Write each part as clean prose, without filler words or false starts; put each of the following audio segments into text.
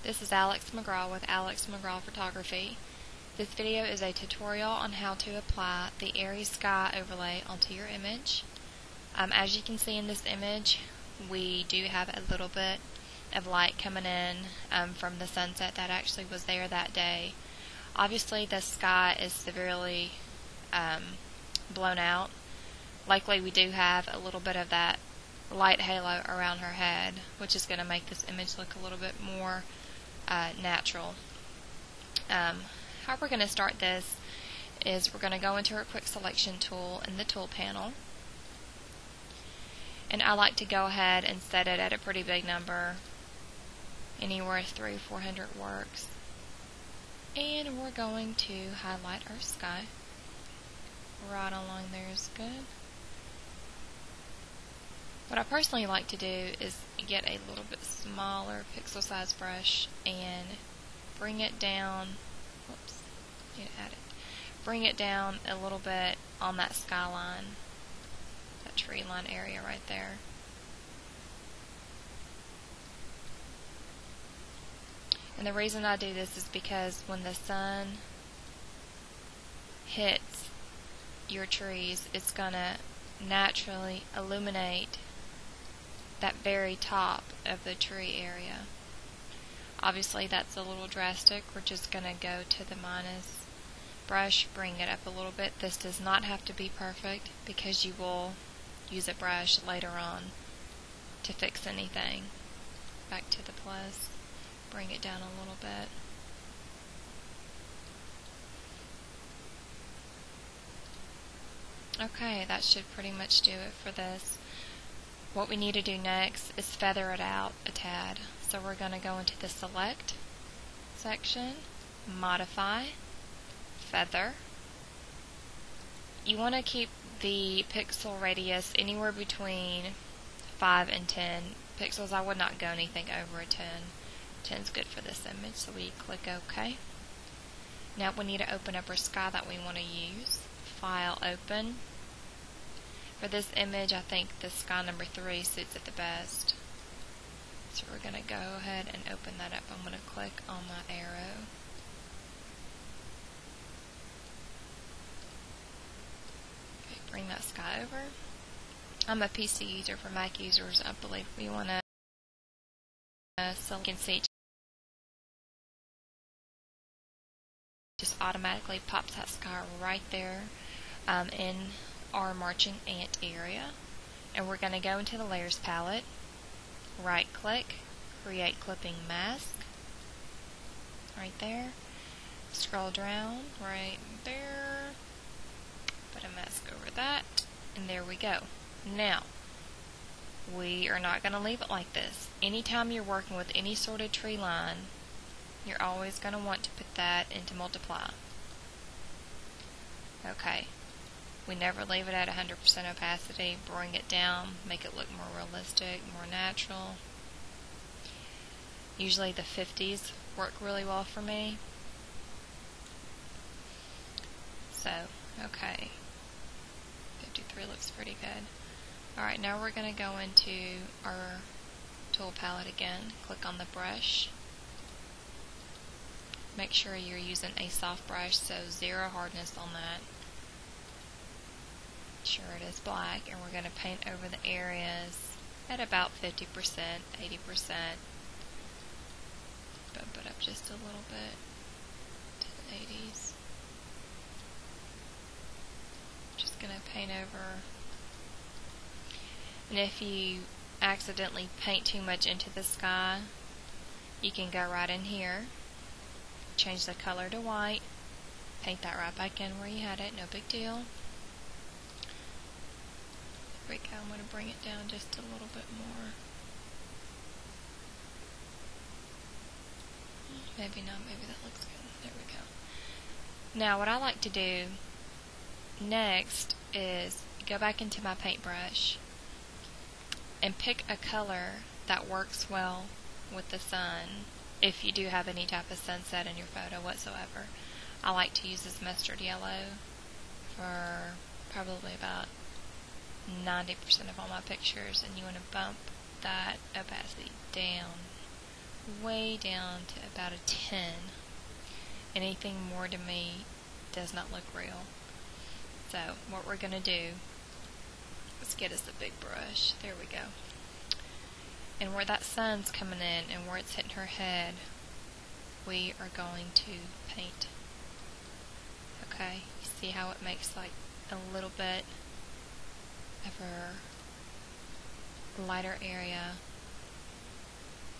This is Aleks McGraw with Aleks McGraw Photography. This video is a tutorial on how to apply the airy sky overlay onto your image. As you can see in this image, we do have a little bit of light coming in from the sunset that actually was there that day. Obviously the sky is severely blown out. Likely we do have a little bit of that light halo around her head, which is going to make this image look a little bit more natural. How we're going to start this is we're going to go into our quick selection tool in the tool panel, and I like to go ahead and set it at a pretty big number. Anywhere 300 or 400 works, and we're going to highlight our sky. Right along there is good. What I personally like to do is get a little bit smaller pixel size brush and bring it down. Whoops, need to add it. Bring it down a little bit on that skyline, that tree line area right there. And the reason I do this is because when the sun hits your trees, it's going to naturally illuminate that very top of the tree area. Obviously that's a little drastic. We're just going to go to the minus brush, bring it up a little bit. This does not have to be perfect because you will use a brush later on to fix anything. Back to the plus, bring it down a little bit. Okay, that should pretty much do it for this. What we need to do next is feather it out a tad. So we're going to go into the select section, modify, feather. You want to keep the pixel radius anywhere between 5 and 10 pixels. I would not go anything over a 10. 10 is good for this image, so we click OK. Now we need to open up our sky that we want to use. File, open. For this image, I think the sky number 3 suits it the best. So we're going to go ahead and open that up. I'm going to click on my arrow. Okay, bring that sky over. I'm a PC user. For Mac users, I believe we want to select. You can see it just automatically pops that sky right there in our marching ant area. And we're going to go into the layers palette, right click, create clipping mask, right there, scroll down right there, put a mask over that, and there we go. Now we are not going to leave it like this. Anytime you're working with any sort of tree line, you're always going to want to put that into multiply. Okay. We never leave it at 100% opacity. Bring it down, make it look more realistic, more natural. Usually the 50s work really well for me. So, okay. 53 looks pretty good. Alright, now we're going to go into our tool palette again. Click on the brush. Make sure you're using a soft brush, so 0 hardness on that. Sure it is black, and we're going to paint over the areas at about 50%, 80%. Bump it up just a little bit to the 80s. Just going to paint over. And if you accidentally paint too much into the sky, you can go right in here, change the color to white, paint that right back in where you had it, no big deal. There we go. I'm going to bring it down just a little bit more. Maybe not, maybe that looks good. There we go. Now what I like to do next is go back into my paintbrush and pick a color that works well with the sun, if you do have any type of sunset in your photo whatsoever. I like to use this mustard yellow for probably about 90% of all my pictures, and you want to bump that opacity down way down to about a 10. Anything more to me does not look real. So what we're going to do, let's get us a big brush. There we go. And where that sun's coming in and where it's hitting her head, we are going to paint. Okay, you see how it makes like a little bit of her lighter area,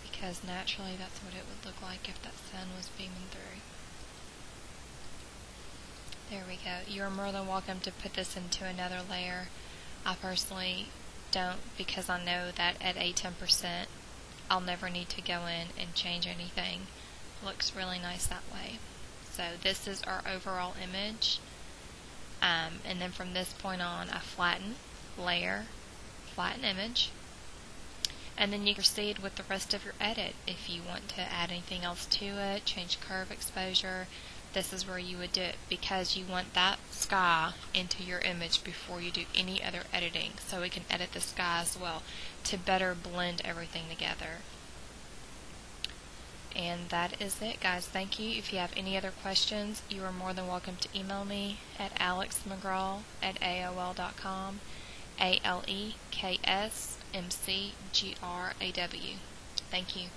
because naturally that's what it would look like if that sun was beaming through. There we go. You're more than welcome to put this into another layer. I personally don't, because I know that at a 10% I'll never need to go in and change anything. It looks really nice that way. So this is our overall image, and then from this point on I flatten, layer, flatten image, and then you proceed with the rest of your edit. If you want to add anything else to it, change curve exposure, this is where you would do it, because you want that sky into your image before you do any other editing, so we can edit the sky as well to better blend everything together. And that is it, guys. Thank you. If you have any other questions, you are more than welcome to email me at alexmcgraw@aol.com, ALEKSMCGRAW. Thank you.